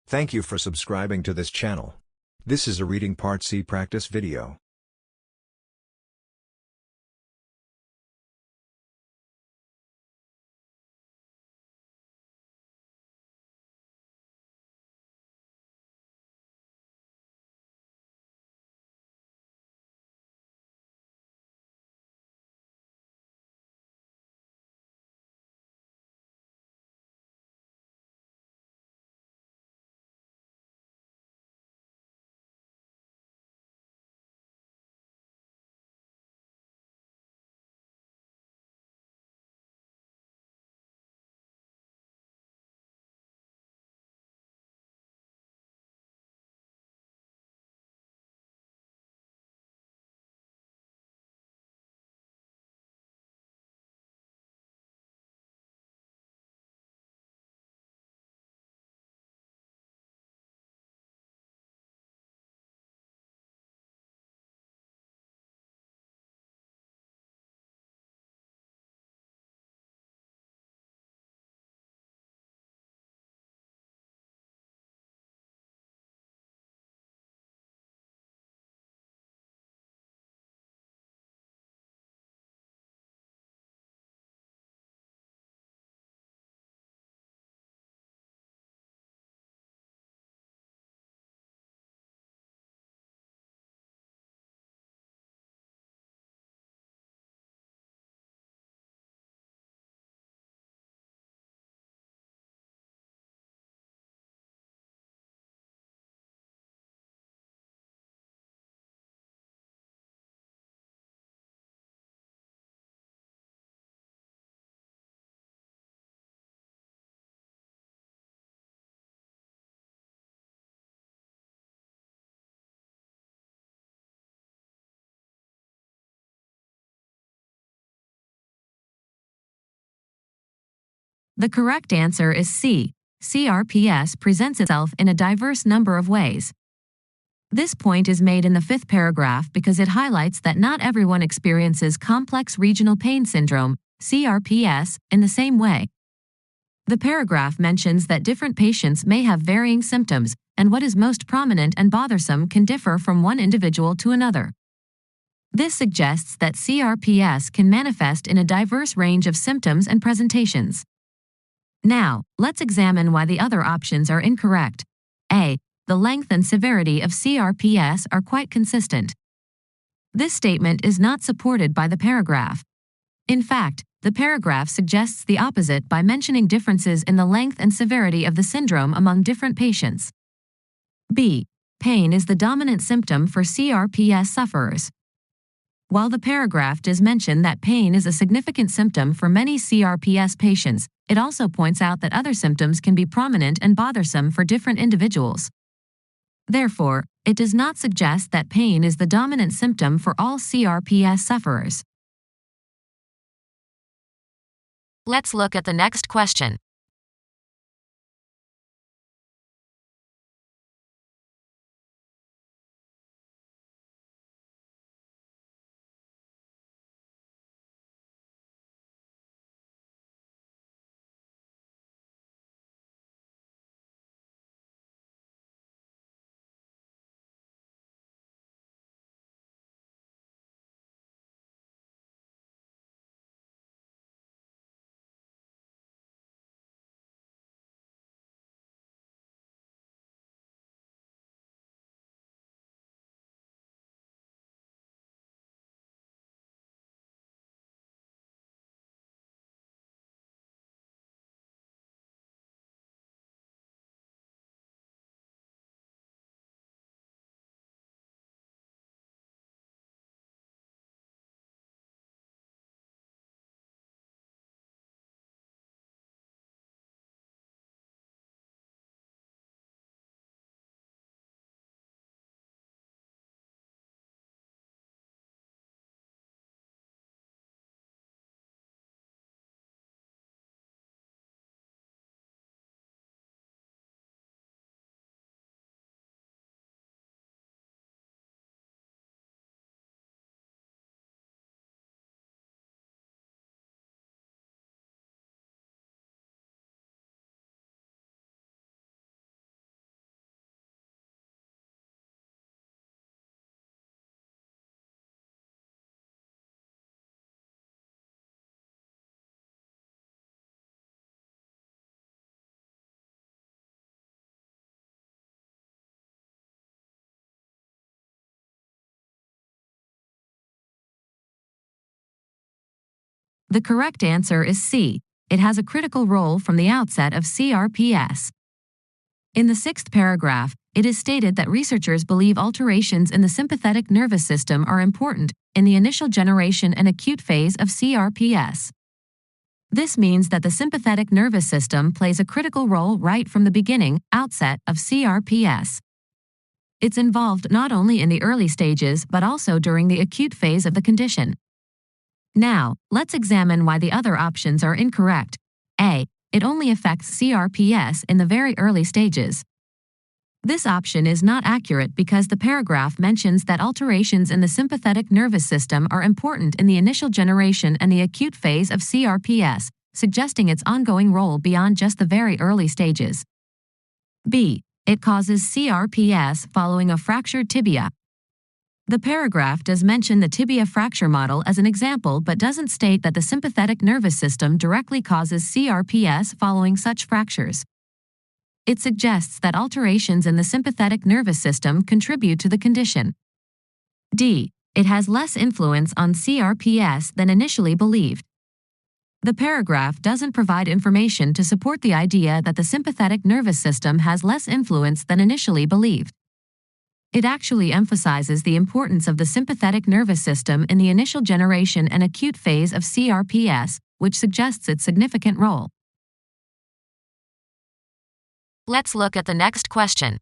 Thank you for subscribing to this channel. This is a Reading Part C practice video. The correct answer is C. CRPS presents itself in a diverse number of ways. This point is made in the fifth paragraph because it highlights that not everyone experiences complex regional pain syndrome, CRPS, in the same way. The paragraph mentions that different patients may have varying symptoms, and what is most prominent and bothersome can differ from one individual to another. This suggests that CRPS can manifest in a diverse range of symptoms and presentations. Now, let's examine why the other options are incorrect. A. The length and severity of CRPS are quite consistent. This statement is not supported by the paragraph. In fact, the paragraph suggests the opposite by mentioning differences in the length and severity of the syndrome among different patients. B. Pain is the dominant symptom for CRPS sufferers. While the paragraph does mention that pain is a significant symptom for many CRPS patients, it also points out that other symptoms can be prominent and bothersome for different individuals. Therefore, it does not suggest that pain is the dominant symptom for all CRPS sufferers. Let's look at the next question. The correct answer is C. It has a critical role from the outset of CRPS. In the sixth paragraph, it is stated that researchers believe alterations in the sympathetic nervous system are important in the initial generation and acute phase of CRPS. This means that the sympathetic nervous system plays a critical role right from the beginning, outset of CRPS. It's involved not only in the early stages but also during the acute phase of the condition. Now, let's examine why the other options are incorrect. A. It only affects CRPS in the very early stages. This option is not accurate because the paragraph mentions that alterations in the sympathetic nervous system are important in the initial generation and the acute phase of CRPS, suggesting its ongoing role beyond just the very early stages. B. It causes CRPS following a fractured tibia. The paragraph does mention the tibia fracture model as an example but doesn't state that the sympathetic nervous system directly causes CRPS following such fractures. It suggests that alterations in the sympathetic nervous system contribute to the condition. D. It has less influence on CRPS than initially believed. The paragraph doesn't provide information to support the idea that the sympathetic nervous system has less influence than initially believed. It actually emphasizes the importance of the sympathetic nervous system in the initial generation and acute phase of CRPS, which suggests its significant role. Let's look at the next question.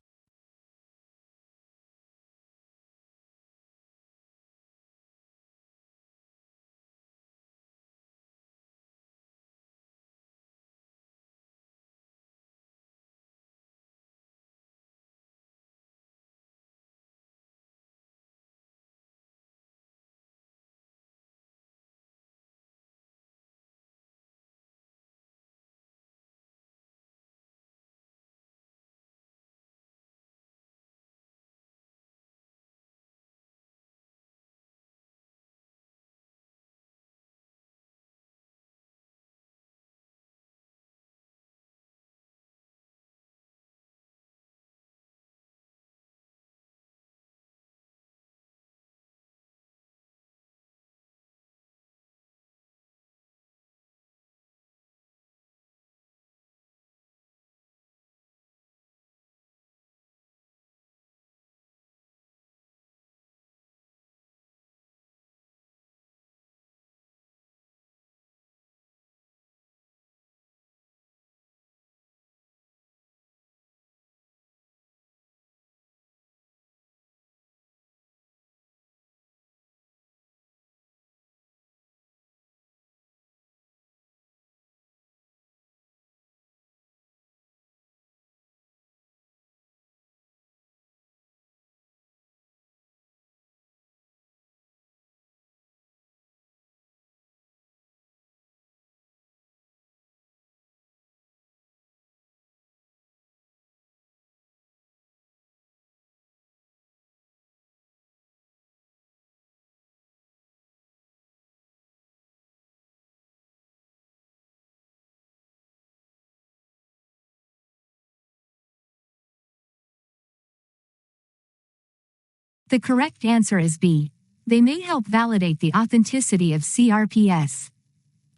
The correct answer is B. They may help validate the authenticity of CRPS.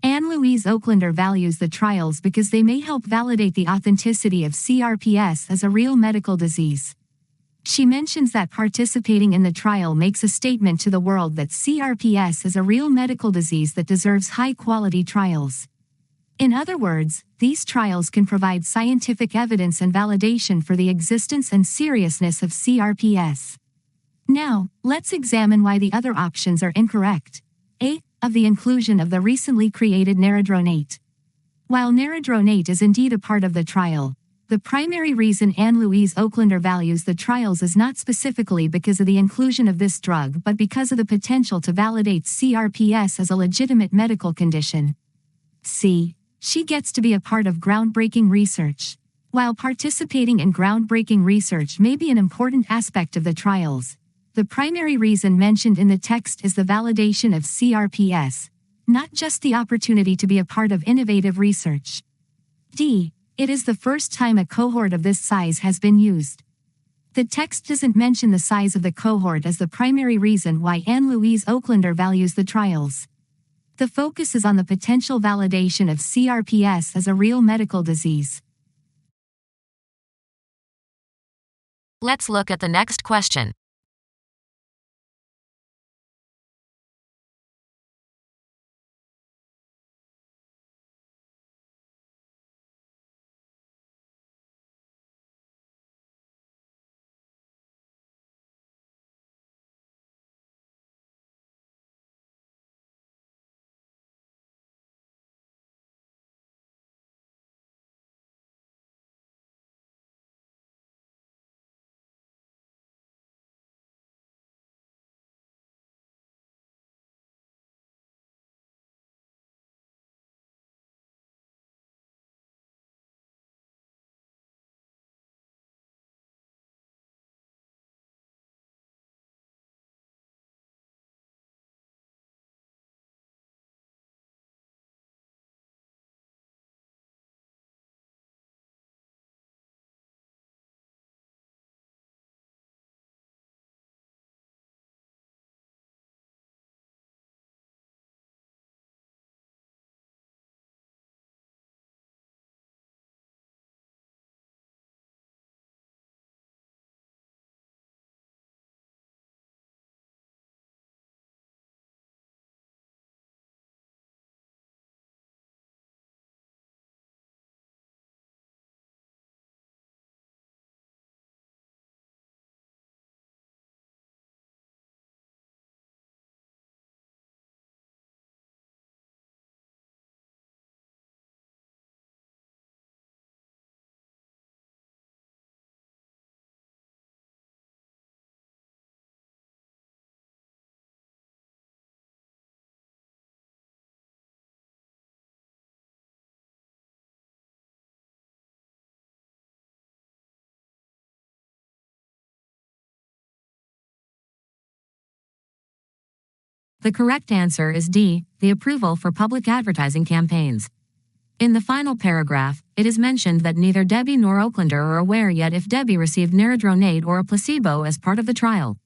Anne Louise Oaklander values the trials because they may help validate the authenticity of CRPS as a real medical disease. She mentions that participating in the trial makes a statement to the world that CRPS is a real medical disease that deserves high-quality trials. In other words, these trials can provide scientific evidence and validation for the existence and seriousness of CRPS. Now, let's examine why the other options are incorrect. A. Of the inclusion of the recently created neridronate. While neridronate is indeed a part of the trial, the primary reason Anne Louise Oaklander values the trials is not specifically because of the inclusion of this drug but because of the potential to validate CRPS as a legitimate medical condition. C. She gets to be a part of groundbreaking research. While participating in groundbreaking research may be an important aspect of the trials, the primary reason mentioned in the text is the validation of CRPS, not just the opportunity to be a part of innovative research. D. It is the first time a cohort of this size has been used. The text doesn't mention the size of the cohort as the primary reason why Anne Louise Oaklander values the trials. The focus is on the potential validation of CRPS as a real medical disease. Let's look at the next question. The correct answer is D, the approval for public advertising campaigns. In the final paragraph, it is mentioned that neither Debbie nor Oaklander are aware yet if Debbie received neradronate or a placebo as part of the trial.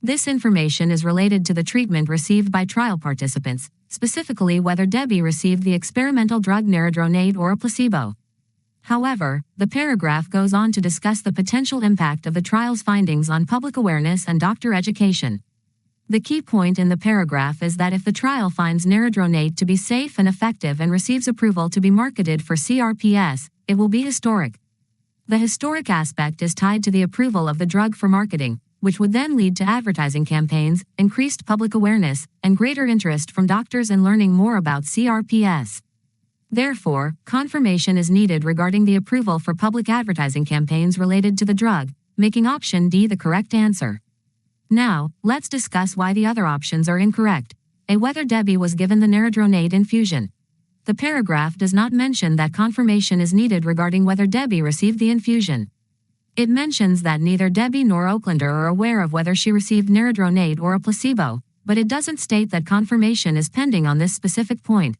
This information is related to the treatment received by trial participants, specifically whether Debbie received the experimental drug neradronate or a placebo. However, the paragraph goes on to discuss the potential impact of the trial's findings on public awareness and doctor education. The key point in the paragraph is that if the trial finds neradronate to be safe and effective and receives approval to be marketed for CRPS, it will be historic. The historic aspect is tied to the approval of the drug for marketing, which would then lead to advertising campaigns, increased public awareness, and greater interest from doctors in learning more about CRPS. Therefore, confirmation is needed regarding the approval for public advertising campaigns related to the drug, making option D the correct answer. Now, let's discuss why the other options are incorrect. A. Whether Debbie was given the neradronate infusion. The paragraph does not mention that confirmation is needed regarding whether Debbie received the infusion. It mentions that neither Debbie nor Oaklander are aware of whether she received neradronate or a placebo, but it doesn't state that confirmation is pending on this specific point.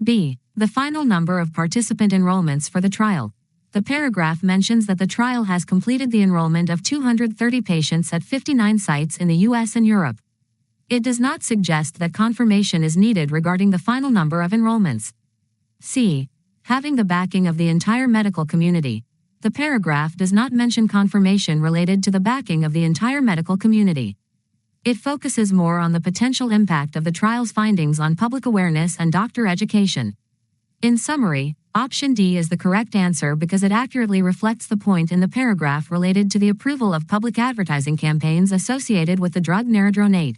B. The final number of participant enrollments for the trial. The paragraph mentions that the trial has completed the enrollment of 230 patients at 59 sites in the US and Europe. It does not suggest that confirmation is needed regarding the final number of enrollments. C. Having the backing of the entire medical community. The paragraph does not mention confirmation related to the backing of the entire medical community. It focuses more on the potential impact of the trial's findings on public awareness and doctor education. In summary, option D is the correct answer because it accurately reflects the point in the paragraph related to the approval of public advertising campaigns associated with the drug neradronate.